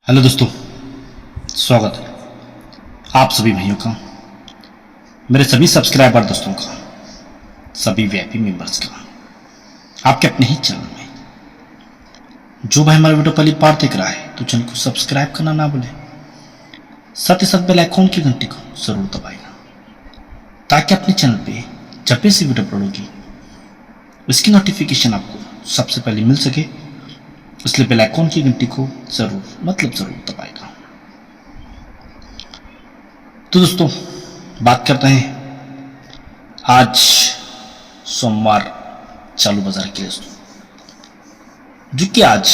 Hello दोस्तों, स्वागत है आप सभी भाइयों का, मेरे सभी सब्सक्राइबर दोस्तों का, सभी वीआईपी मेंबर्स का, आपके अपने ही चैनल में। जो भाई हमारा वीडियो पहली बार देख रहा है तो चैनल को सब्सक्राइब करना ना भूलें, साथ ही साथ बेल आइकॉन की घंटी को जरूर दबाएगा ताकि अपने चैनल पे जब भी ऐसी वीडियो अपलोड होगी उसकी नोटिफिकेशन आपको सबसे पहले मिल सके, इसलिए बेल आइकॉन की घंटी को जरूर दबाएगा। तो दोस्तों, बात करते हैं आज सोमवार चालू बाजार के दोस्तों, जो कि आज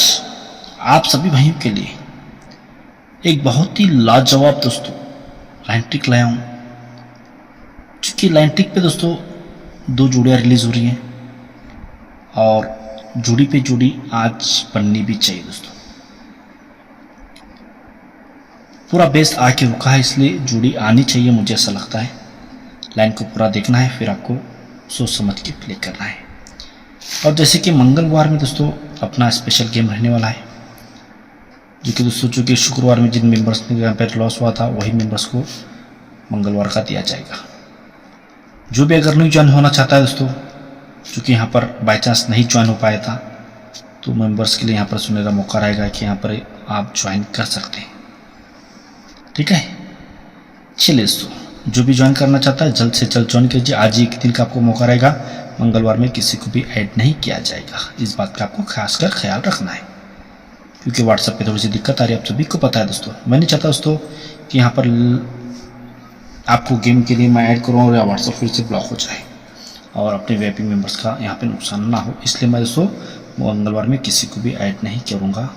आप सभी भाइयों के लिए एक बहुत ही लाजवाब दोस्तों लाइन ट्रिक लाया हूं। क्योंकि लाइन ट्रिक पे दोस्तों दो जोड़ियां रिलीज हो रही हैं और जोड़ी पे जोड़ी आज बननी भी चाहिए दोस्तों। पूरा बेस आके रुका है, इसलिए जोड़ी आनी चाहिए, मुझे ऐसा लगता है। लाइन को पूरा देखना है, फिर आपको सोच समझ के प्ले करना है। और जैसे कि मंगलवार में दोस्तों अपना स्पेशल गेम रहने वाला है, जो कि दोस्तों चूँकि शुक्रवार में जिन मेंबर्स ने यहाँ पर लॉस हुआ था वही मेंबर्स को मंगलवार का दिया जाएगा। जो भी अगर नहीं ज्वाइन होना चाहता है दोस्तों, क्योंकि यहाँ पर बाई चांस नहीं ज्वाइन हो पाया था, तो मेंबर्स के लिए यहाँ पर सुनहरा मौका रहेगा कि यहाँ पर आप ज्वाइन कर सकते हैं। ठीक है, चलिए दोस्तों, जो भी ज्वाइन करना चाहता है जल्द से जल्द ज्वाइन कीजिए। आज ही एक दिन का आपको मौका रहेगा, मंगलवार में किसी को भी ऐड नहीं किया जाएगा। इस बात का आपको खासकर ख्याल रखना है, क्योंकि व्हाट्सएप पे थोड़ी सी दिक्कत आ रही है, आप सभी को पता है दोस्तों। मैं नहीं चाहता दोस्तों कि यहाँ पर आपको गेम के लिए मैं ऐड करूँ और व्हाट्सएप फिर से ब्लॉक हो जाए और अपने वीआईपी मेंबर्स का यहाँ पे नुकसान ना हो, इसलिए मैं दोस्तों मंगलवार में किसी को भी ऐड नहीं करूँगा।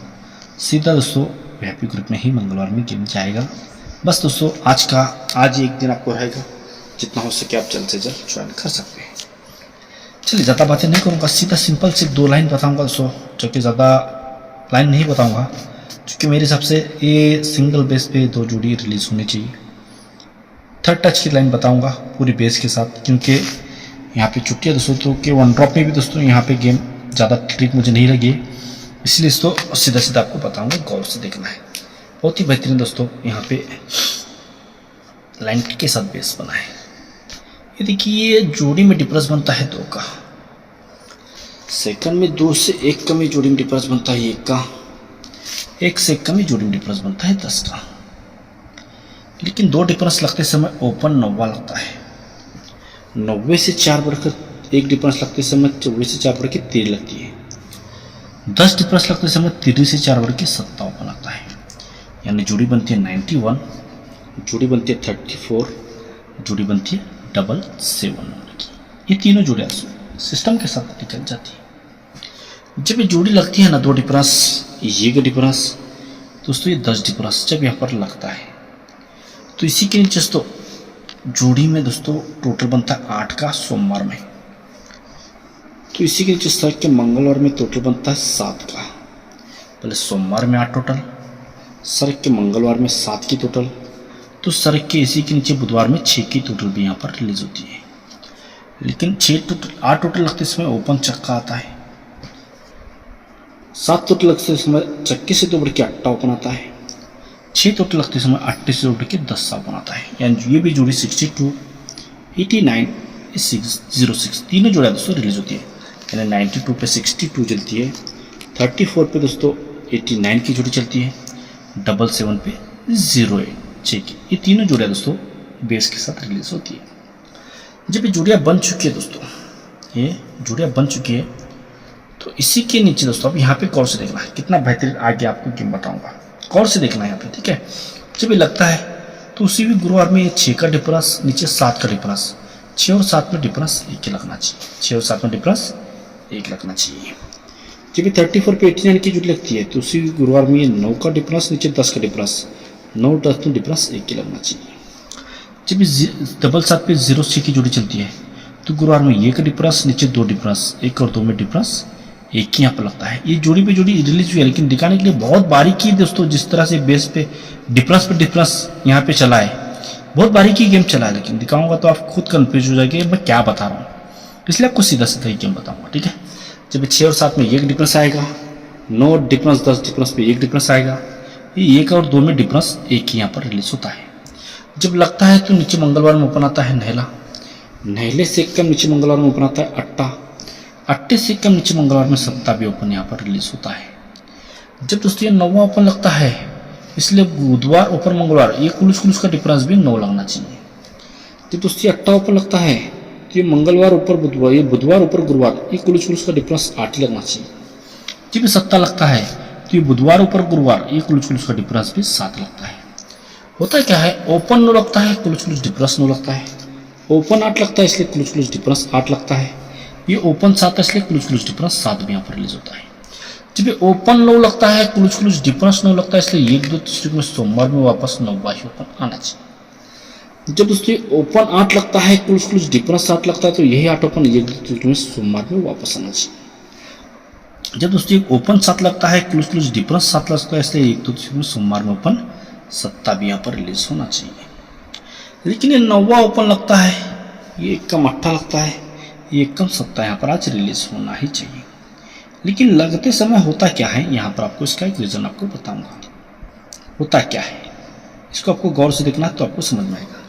सीधा दोस्तों वीआईपी ग्रुप में ही मंगलवार में गेम जाएगा। बस दोस्तों आज एक दिन आपको रहेगा, जितना हो सके आप जल्द से जल्द ज्वाइन कर सकते हैं। चलिए, ज़्यादा बातें नहीं करूँगा, सीधा सिंपल सिर्फ दो लाइन बताऊँगा दोस्तों, जो कि ज़्यादा लाइन नहीं बताऊँगा, क्योंकि मेरे हिसाब से ये सिंगल बेस पे दो जोड़ी रिलीज़ होनी चाहिए। थर्ड टच की लाइन बताऊँगा पूरी बेस के साथ, क्योंकि यहाँ पे छुट्टी है दोस्तों, तो कि वन ड्रॉप में भी दोस्तों यहाँ पे गेम ज़्यादा ट्रिक मुझे नहीं लगी, इसलिए दोस्तों सीधा सीधा आपको बताऊंगा, गौर से देखना है। बहुत ही बेहतरीन दोस्तों यहाँ पे लाइन के साथ बेस बना है। ये देखिए, जोड़ी में डिफरेंस बनता है 2 का, सेकंड में 2 से 1 का में जोड़ी में डिफरेंस बनता है 1 का, 1 से 1 का में जोड़ी में डिफरेंस बनता है 10 का। लेकिन 2 डिफरेंस लगते समय ओपन 9 लगता है, 90 से 4 बढ़कर 1 डिफरेंस लगते समय 24 से 4 बढ़ के 13 लगती है, 10 डिफरेंस लगते समय 13 से 4 बढ़ के 57 लगता है। यानी जोड़ी बनती है 91, जोड़ी बनती है 34, जोड़ी बनती है 77 नंबर की। ये तीनों जोड़ियाँ सिस्टम के साथ निकल जाती है। जब ये जोड़ी लगती है ना 2 डिफरेंस, ये का डिफरेंस दोस्तों, ये 10 डिफरेंस जब यहाँ पर लगता है, तो इसी के नीचे दोस्तों जोड़ी में दोस्तों टोटल बनता है 8 का सोमवार में, तो इसी के नीचे सर के मंगलवार में टोटल बनता है 7 का। पहले सोमवार में 8 टोटल, सर के मंगलवार में 7 की टोटल, तो सर के इसी के नीचे बुधवार में 6 की टोटल भी यहाँ पर रिलीज होती है। लेकिन 8 टोटल लगते समय ओपन चक्का आता है, 7 टोटल लगते समय चक्के से 2 बढ़ के 8 ओपन आता है, 6 टोटल लगते समय 8 से उठ के 10 ओपन आता है। यानी ये भी जोड़ी 62, 89, 06 तीनों जोड़ियाँ दोस्तों रिलीज होती है। यानी 92 पे 62 चलती है, 34 पे दोस्तों 89 की जोड़ी चलती है, 77 पे 08 6 की। ये तीनों जोड़ियाँ दोस्तों बेस के साथ रिलीज होती है। जब ये जोड़ियाँ बन चुकी है दोस्तों, ये जोड़ियाँ बन चुकी है, तो इसी के नीचे दोस्तों अब यहाँ पे गौर से देखना है, कितना बेहतरीन आगे आपको गेम बताऊँगा, गौर से देखना है यहाँ पे। ठीक है, जब ये लगता है तो उसी भी गुरुवार में 6 का डिफरेंस, नीचे 7 का डिफरेंस, 6 और 7 में डिफरेंस 1 लगना चाहिए, 6 और 7 में डिफरेंस 1 लगना चाहिए। जब ये 34 पे 89 की जोड़ी लगती है, तो उसी गुरुवार में ये 9 का डिफरेंस, नीचे 10 का डिफरेंस, 9 10 में डिफरेंस 1 लगना चाहिए। जब ये 77 पे 06 की जोड़ी चलती है, तो गुरुवार में 1 का डिफरेंस, नीचे 2 डिफरेंस, 1 और 2 में डिफरेंस 1 ही यहाँ पर लगता है। ये जोड़ी पे जोड़ी रिलीज हुई है, लेकिन दिखाने के लिए बहुत बारीकी दोस्तों, जिस तरह से बेस पे डिफरेंस यहाँ पे चला है, बहुत बारीकी गेम चला है, लेकिन दिखाऊंगा तो आप खुद कंफ्यूज हो जाएंगे मैं क्या बता रहा हूँ, इसलिए आपको सीधा सीधा ही गेम बताऊंगा। ठीक है, जब 6 और 7 में 1 डिफरेंस आएगा, 9 डिफरेंस 10 डिफरेंस पे 1 डिफरेंस आएगा, ये 1 और 2 में डिफरेंस 1 ही यहाँ पर रिलीज होता है। जब लगता है तो नीचे मंगलवार में ओपन आता है नहला, नहले से एक कम नीचे मंगलवार में ओपन आता है अट्टा, अट्टे से कम नीचे मंगलवार में सत्ता भी ओपन यहाँ पर रिलीज होता है। जब दोस्तों ये 9वां ओपन लगता है, इसलिए बुधवार ऊपर मंगलवार ये कुल का डिफरेंस भी 9 लगना चाहिए। जब दोस्तों 8 ओपन लगता है तो ये मंगलवार ऊपर बुधवार, ये बुधवार ऊपर गुरुवार ये कुल का डिफरेंस 8 ही लगना चाहिए। जब ये 7 लगता है तो ये बुधवार ऊपर गुरुवार ये कुल का डिफरेंस भी 7 लगता है। होता क्या है, ओपन 9 लगता है कुल डिफरेंस 9 लगता है, ओपन 8 लगता है इसलिए कुल डिफरेंस 8 लगता है, ये ओपन 7 है इसलिए कुल डिफरेंस 7 भी यहाँ पर रिलीज होता है। जब ये ओपन 9 लगता है कुल डिफरेंस 9 लगता है इसलिए 1 2 3 में सोमवार में वापस 9वां ही ओपन आना चाहिए। जब दोस्तों ओपन 8 लगता है कुल डिफरेंस 8 लगता है तो यही 8 ओपन 1 2 3 में सोमवार में वापस आना चाहिए। जब दोस्तों ओपन 7 लगता है कुल डिफरेंस 7 लगता है इसलिए 1 2 3 में सोमवार में ओपन सत्ता भी यहाँ पर रिलीज होना चाहिए। लेकिन ये 9वां ओपन लगता है, ये 1 कम 8 लगता है, ये 1 कम सत्ता यहाँ पर आज रिलीज होना ही चाहिए। लेकिन लगते समय होता क्या है, यहाँ पर आपको इसका एक रीजन आपको बताऊंगा। होता क्या है इसको आपको गौर से देखना है तो आपको समझ में आएगा।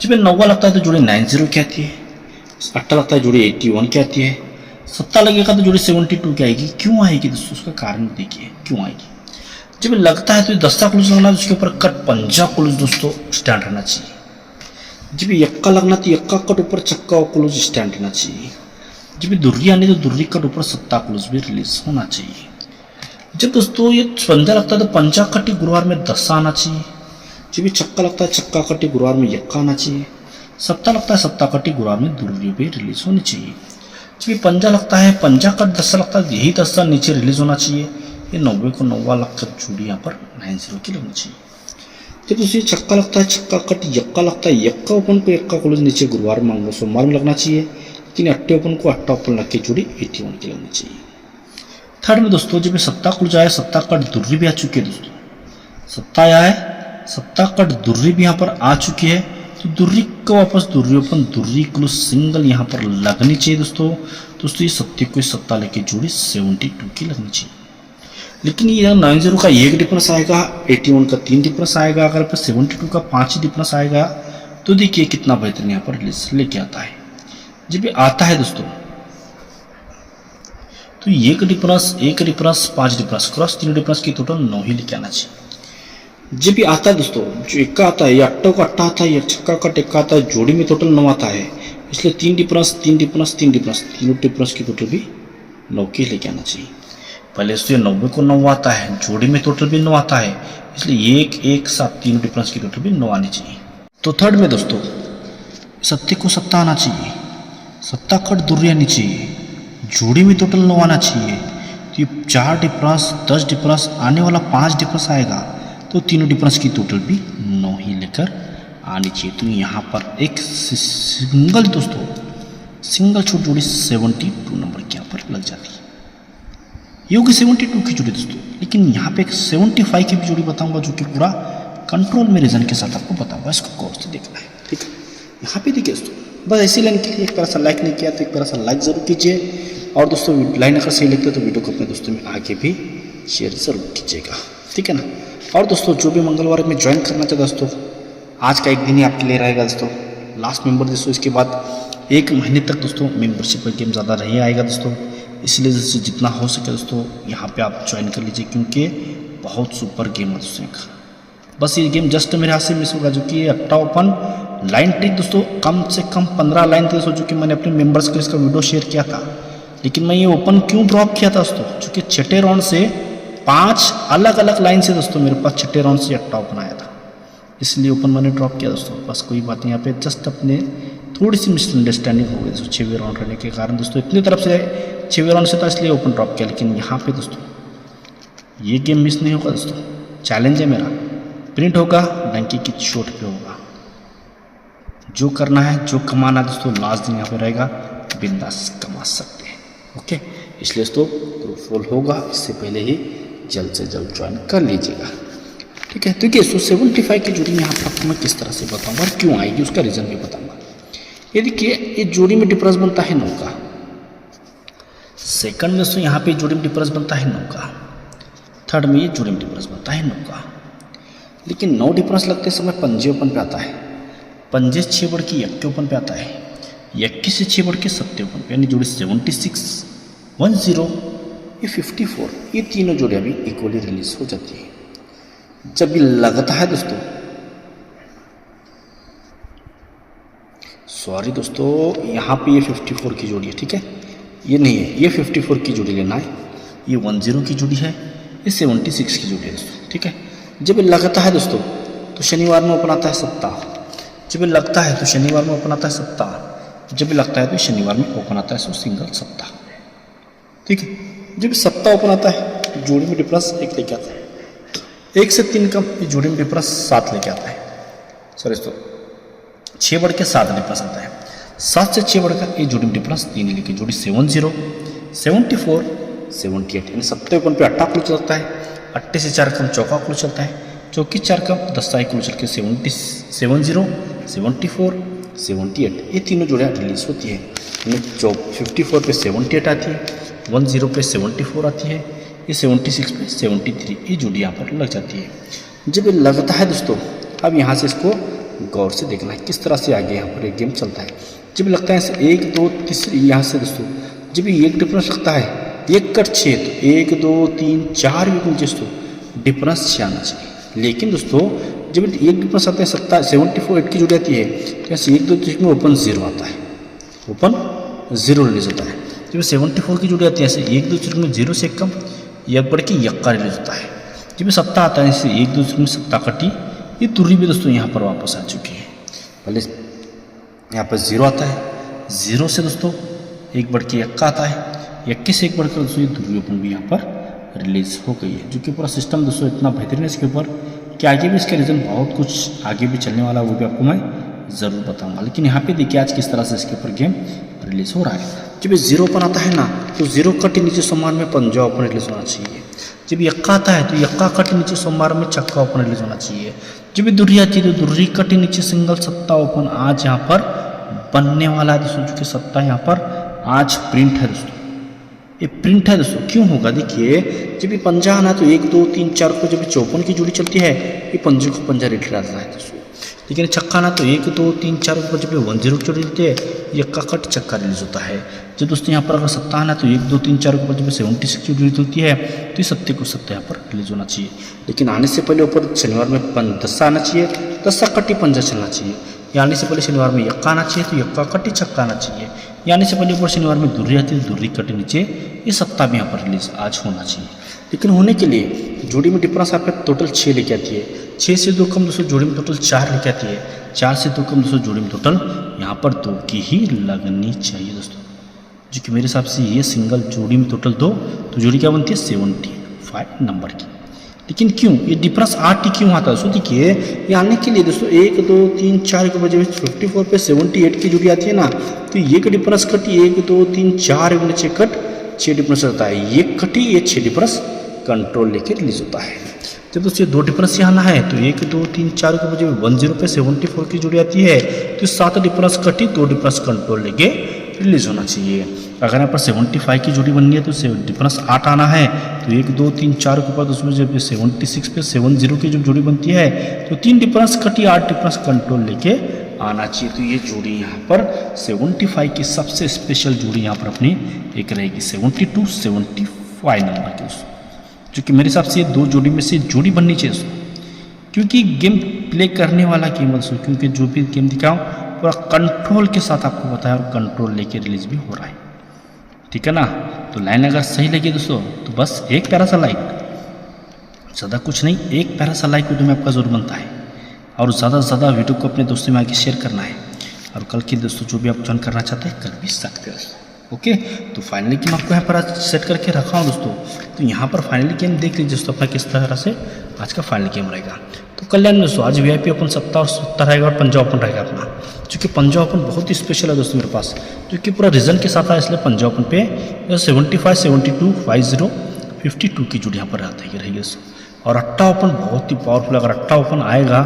जब ये 9वां लगता है तो जोड़ी 90 क्या आती है, 8 लगता है जोड़ी 81 क्या आती है, सत्ता लगेगा तो जोड़ी 72 क्या आएगी। क्यों आएगी दोस्तों, उसका कारण देखिए क्यों आएगी। जब लगता है तो 10 क्लूज लगना है, उसके ऊपर कट 50 क्लूज दोस्तों स्टैंड रहना चाहिए। जब यक्का लगना तो यक्का कट ऊपर चक्का क्लूज स्टैंड रहना चाहिए। जब दुर्री आनी तो दुर्री कट ऊपर सत्ता क्लूज भी रिलीज होना चाहिए। जब दोस्तों ये पंजा लगता है तो पंजा कटी गुरुवार में 10 आना चाहिए। जब ये चक्का लगता है चक्का कटी गुरुवार में यक्का आना चाहिए। सत्ता लगता है सत्ता कटी गुरुवार में दुर्री भी रिलीज होनी चाहिए। जब ये पंजा लगता है पंजा कट 10 लगता है यही 10 नीचे रिलीज होना चाहिए। ये 90 को 9वां लगकर जोड़ी यहाँ पर 90 की लगनी चाहिए। जब उसे चक्का लगता है चक्का कट यक्का लगता है यक्का ओपन को यक्का क्लोज नीचे गुरुवार में सोमवार में लगना चाहिए। लेकिन अट्टे ओपन को अट्टा ओपन लग के जोड़ी 81 की लगनी चाहिए। थर्ड में दोस्तों जब सत्ता क्लोज आया सत्ता कट दुर्री भी आ चुकी है दोस्तों, सत्ता आया है सत्ता कट दुर्री भी यहाँ पर आ चुकी है तो दुर्री को वापस दुर्री ओपन दुर्री क्लोज सिंगल यहाँ पर लगनी चाहिए दोस्तों। ये सत्ते को सत्ता लेके जोड़ी 72 की लगनी चाहिए। लेकिन ये 90 का 1 डिफरेंस आएगा, 81 का 3 डिफरेंस आएगा, अगर पर 72 का 5 ही डिफरेंस आएगा तो देखिए कितना बेहतरीन यहाँ पर लेके आता है। जब ये आता है दोस्तों तो 1 डिफरेंस 5 डिफरेंस क्रॉस 3 डिफरेंस की टोटल 9 ही लेके आना चाहिए। जब ये आता है दोस्तों जो इक्का आता है ये अट्टा का अट्टा आता है, ये छक्का का टेक्का आता है, जोड़ी में टोटल 9 आता है इसलिए 3 डिफरेंस तीनों डिफरेंस की टोटल भी 9 की लेके आना चाहिए। पहले से 90 को 9 आता है, जोड़ी में टोटल भी 9 आता है इसलिए 1 1 7 तीनों डिफरेंस की टोटल भी 9 आनी चाहिए। तो थर्ड में दोस्तों सत्ते को सत्ता आना चाहिए, सत्ता कट दुर्री आनी चाहिए, जोड़ी में टोटल 9 आना चाहिए। तो ये 4 डिफरेंस 10 डिफरेंस आने वाला 5 डिफरेंस आएगा तो तीनों डिफरेंस की टोटल भी 9 ही लेकर आनी चाहिए। तो यहाँ पर एक सिंगल दोस्तों सिंगल छोट जोड़ी 72 नंबर के यहाँ पर लग जाती है। ये होगी 72 की जोड़ी दोस्तों। लेकिन यहाँ पे एक 75 की भी जोड़ी बताऊंगा जो कि पूरा कंट्रोल में रीजन के साथ आपको बताऊंगा, इसको गौर से देखना है। ठीक है, यहाँ पे देखिए दोस्तों बस ऐसी लाइन के लिए एक तरह सा लाइक नहीं किया तो एक तरह सा लाइक जरूर कीजिए और दोस्तों लाइन अगर सही लगती है तो वीडियो को अपने दोस्तों में आगे भी शेयर जरूर कीजिएगा। ठीक है ना। और दोस्तों जो भी मंगलवार में ज्वाइन करना चाहता दोस्तों आज का एक दिन ही आपके लिए रहेगा दोस्तों, लास्ट मेंबर दोस्तों। इसके बाद 1 महीने तक दोस्तों मेंबरशिप का गेम ज़्यादा नहीं आएगा दोस्तों, इसलिए दोस्तों जितना हो सके दोस्तों यहाँ पे आप ज्वाइन कर लीजिए क्योंकि बहुत सुपर गेम है दोस्तों। बस ये गेम जस्ट मेरे हाथ से मिस होगा जो कि अट्टा ओपन लाइन ट्रिक दोस्तों कम से कम 15 लाइन थे दोस्तों जो कि मैंने अपने मेंबर्स को इसका वीडियो शेयर किया था। लेकिन मैं ये ओपन क्यों ड्रॉप किया था दोस्तों, चूँकि छठे राउंड से 5 अलग अलग लाइन से दोस्तों मेरे पास छठे राउंड से अट्टा ओपन आया था, इसलिए ओपन मैंने ड्रॉप किया दोस्तों। बस कोई बात नहीं, यहाँ पे जस्ट अपने थोड़ी सी मिसअंडरस्टैंडिंग हो गई दोस्तों 6वें राउंड रहने के कारण दोस्तों। इतनी तरफ से 6वें राउंड से था इसलिए ओपन ड्रॉप किया। लेकिन यहाँ पे दोस्तों ये गेम मिस नहीं होगा दोस्तों, चैलेंज है मेरा, प्रिंट होगा डंकी की चोट पे होगा। जो करना है जो कमाना है दोस्तों लास्ट दिन यहाँ पे रहेगा, बिंदास कमा सकते हैं। ओके, इसलिए दोस्तों ग्रुप फॉल होगा, इससे पहले ही जल्द से जल्द ज्वाइन कर लीजिएगा। ठीक है, तो देखिए 75 की जोड़ी यहाँ पर आपको मैं किस तरह से बताऊँगा और क्यों आएगी उसका रीज़न भी बताऊँगा। ये देखिए ये जोड़ी में डिफरेंस बनता है 9 का, सेकंड में दोस्तों यहाँ पे जोड़ी में डिफरेंस बनता है 9 का, थर्ड में ये जोड़ी में डिफरेंस बनता है 9 का। लेकिन नो डिफरेंस लगते समय पंजे ओपन पे आता है, पंजे 6 बढ़ के 1 के ओपन पे आता है, 21 से 6 बढ़ के 7 ओपन पे, यानी जोड़ी 76, 10, ये 54, ये तीनों जोड़ियाँ भी इक्वली रिलीज हो जाती है। जब ये लगता है दोस्तों, सॉरी दोस्तों, यहाँ पे ये 54 की जोड़ी है, ठीक है, ये नहीं है, ये 54 की जोड़ी लेना है, ये 10 की जोड़ी है, ये 76 की जोड़ी है दोस्तों, ठीक है। जब ये लगता है दोस्तों तो शनिवार में ओपन आता है सत्ता, जब ये लगता है तो शनिवार में ओपन आता है सत्ता, जब ये लगता है तो शनिवार में ओपन आता है सो सिंगल सत्ता, ठीक है। जब सत्ता ओपन आता है जोड़ी में डिफरेंस 1 लेके आता है, 1 से 3 कम ये जोड़ी में डिफरेंस 7 लेके आता है, सॉरी दोस्तों 6 बढ़ के 7 डिफरेंस आता है, 7 से 6 बढ़कर ये जोड़ी में डिफरेंस 3 लेके जोड़ी 70, 74, 78, यानी सत्ते ओपन पे अट्टा क्लोज चलता है, अट्टे से 4 कम चौका क्लोज चलता है, चौकी 4 कम 10 क्लोज चल के 70, 74, 78, ये तीनों जोड़ियाँ रिलीज होती है। 54 पे 78 आती है, 10 पे 74 आती है, ये 76 पे 73, ये जोड़ी यहाँ पर लग जाती है। जब ये लगता है दोस्तों, अब यहाँ से इसको गौर से देखना है किस तरह से आगे यहाँ पर एक गेम चलता है। जब लगता है ऐसे 1, 2, तीसरी यहाँ से दोस्तों, जब ये एक डिफरेंस लगता है 1 कट 6, तो 1, 2, 3, 4 भी दोस्तों डिफरेंस 6 आना चाहिए। लेकिन दोस्तों जब एक डिफरेंस आता है 74, 8 की जोड़ी आती है, तो ऐसे 1, 2, 3 में ओपन 0 आता है, ओपन 0 रिलीज होता है। जब 74 की जोड़ी आती है ऐसे 1, 2, 3 में 0 से 1 कम 1 बढ़ के 1 का रिलीज होता है। जब सत्ता आता है ऐसे 1, 2, 3 में सत्ता कटी, ये तुर्री भी दोस्तों यहाँ पर वापस आ चुकी है। पहले यहाँ पर 0 आता है, 0 से दोस्तों 1 बढ़ के 1 का आता है, 21 से 1 बढ़कर दोस्तों ये तुर्री ओपन भी यहाँ पर रिलीज हो गई है। जो कि पूरा सिस्टम दोस्तों इतना बेहतरीन है इसके ऊपर कि आगे भी इसका रीज़न बहुत कुछ आगे भी चलने वाला, वो भी आपको मैं ज़रूर बताऊंगा। लेकिन यहाँ पे देखिए आज किस तरह से इसके ऊपर गेम रिलीज हो रहा है। जब ये 0 ओपन आता है ना, तो 0 कट नीचे सोमवार में पंजा ओपन रिलीज होना चाहिए। जब यक्का आता है तो यक्का कट नीचे सोमवार में चक्का ओपन रिलीज होना चाहिए। जब ये दुर्री आती है तो दुर्री कट नीचे सिंगल सत्ता ओपन आज यहाँ पर बनने वाला है दोस्तों। चूँकि सत्ता यहाँ पर आज प्रिंट है दोस्तों, ये प्रिंट है दोस्तों। क्यों होगा देखिए, जब ये पंजा आना तो 1, 2, 3, 4 को जब 54 की जोड़ी चलती है, ये पंजे को पंजा रेट रहता है दोस्तों। लेकिन छक्का ना तो 1, 2, 3, 4 को जब 10 की जोड़ी चलती है, ये कट चक्का रिलीज होता है। जब दोस्तों यहाँ पर अगर सत्ता आना तो 1, 2, 3, 4 के ऊपर जब 76 की जोड़ी चलती है, तो ये सत्ते को सत्ता यहाँ पर रिलीज होना चाहिए। लेकिन आने से पहले ऊपर शनिवार में 10 आना चाहिए, 10 कट्टी पंजा चलना चाहिए। आने से पहले शनिवार में यक्का आना चाहिए तो यक्का कट्टी चक्का आना चाहिए। आने से पहले ऊपर शनिवार में दुर्री आती है, दुर्री कट्टी नीचे, ये सत्ता भी यहाँ पर रिलीज आज होना चाहिए। लेकिन होने के लिए जोड़ी में डिफरेंस आपका टोटल 6 लेके आती है, 6 से 2 कम दोस्तों जोड़ी में टोटल 4 लेके आती है, 4 से 2 कम दोस्तों जोड़ी में टोटल यहाँ पर 2 की ही लगनी चाहिए दोस्तों। जो कि मेरे हिसाब से ये सिंगल जोड़ी में टोटल 2, तो जोड़ी क्या बनती है 75 नंबर की। लेकिन क्यों ये डिफरेंस 8 क्यों आता है दोस्तों? देखिए ये आने के लिए दोस्तों 1, 2, 3, 4 के बजे 54 पे 78 की जोड़ी आती है ना, तो ये का डिफरेंस कटी 1, 2, 3, 4 नीचे कट 6 डिफरेंस रहता है। ये कटी ये 6 डिफरेंस कंट्रोल लेके रिलीज होता है। जब दोस्तों ये 2 डिफरेंस यहाँ आना है तो 1, 2, 3, 4 के बजे 10 पे 74 की जोड़ी आती है, तो 7 डिफरेंस कटी 2 डिफरेंस कंट्रोल लेके रिलीज होना चाहिए। अगर यहाँ पर 75 की जोड़ी बननी है तो डिफरेंस 8 आना है, तो 1, 2, 3, 4 के ऊपर उसमें जब 76 पे 70 की जब जोड़ी बनती है, तो 3 डिफरेंस कटी 8 डिफरेंस कंट्रोल लेके आना चाहिए। तो ये जोड़ी यहाँ पर 75 की सबसे स्पेशल जोड़ी यहाँ पर अपनी एक रहेगी 72, 75 नंबर की दोस्तों। जो कि मेरे हिसाब से ये 2 जोड़ी में से जोड़ी बननी चाहिए दोस्तों, क्योंकि गेम प्ले करने वाला गेम दोस्तों, क्योंकि जो भी गेम दिखाऊँ पूरा कंट्रोल के साथ आपको बताया और कंट्रोल लेके रिलीज भी हो रहा है, ठीक है ना। तो लाइन अगर सही लगी दोस्तों तो बस एक प्यारा सा लाइक, ज़्यादा कुछ नहीं, एक प्यारा सा लाइक वीडियो में आपका जरूर बनता है, और ज़्यादा से ज़्यादा वीडियो को अपने दोस्तों में आगे शेयर करना है। और कल के दोस्तों जो भी आप ज्वाइन करना चाहते हैं कर भी सकते हैं दोस्तों। ओके, तो फाइनली गेम आपको यहाँ पर आज सेट करके रखा हूँ दोस्तों। तो यहाँ पर फाइनली गेम देख लीजिए दोस्तों अपना किस तरह से आज का फाइनल गेम रहेगा। तो कल्याण दोस्तों आज VIP ओपन 70 और 70 रहेगा और पंजाब ओपन रहेगा अपना, क्योंकि पंजाब ओपन बहुत ही स्पेशल है दोस्तों मेरे पास, क्योंकि पूरा रीजन के साथ है, इसलिए पंजाब ओपन पे 75, 72, 50, 52 की जोड़ी यहाँ पर रहेगी दोस्तों। और अट्टा ओपन बहुत ही पावरफुल, अगर अट्टा ओपन आएगा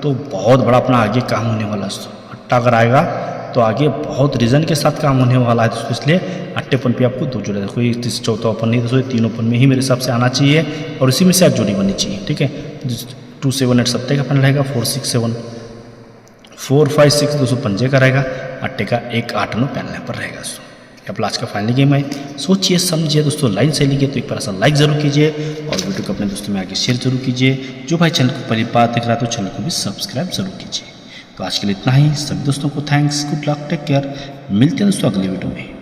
तो बहुत बड़ा अपना आगे काम होने वाला है दोस्तों। अट्टा अगर आएगा तो आगे बहुत रीजन के साथ काम होने वाला है दोस्तों, इसलिए अट्टे ओपन पे आपको 2 जोड़े, कोई 4था ओपन नहीं दोस्तों, 3 ओपन में ही मेरे हिसाब से आना चाहिए और इसी में से आज जोड़ी बननी चाहिए, ठीक है। 2 7 8 सत्ते का पैनल रहेगा, 4 6 7 4 5 6 दोस्तों पंजे का रहेगा, अट्टे का 1 8 9 पैनल यहाँ पर रहेगा दोस्तों। अब लास्ट का फाइनल गेम है, सोचिए समझिए दोस्तों, लाइन से लीजिए तो एक बार ऐसा लाइक जरूर कीजिए और वीडियो को अपने दोस्तों में आगे शेयर जरूर कीजिए। जो भाई चैनल को पहली बार देख रहा है तो चैनल को भी सब्सक्राइब जरूर कीजिए। तो आज के लिए इतना ही, सभी दोस्तों को thanks, good luck, take care, मिलते हैं दोस्तों अगली वीडियो में।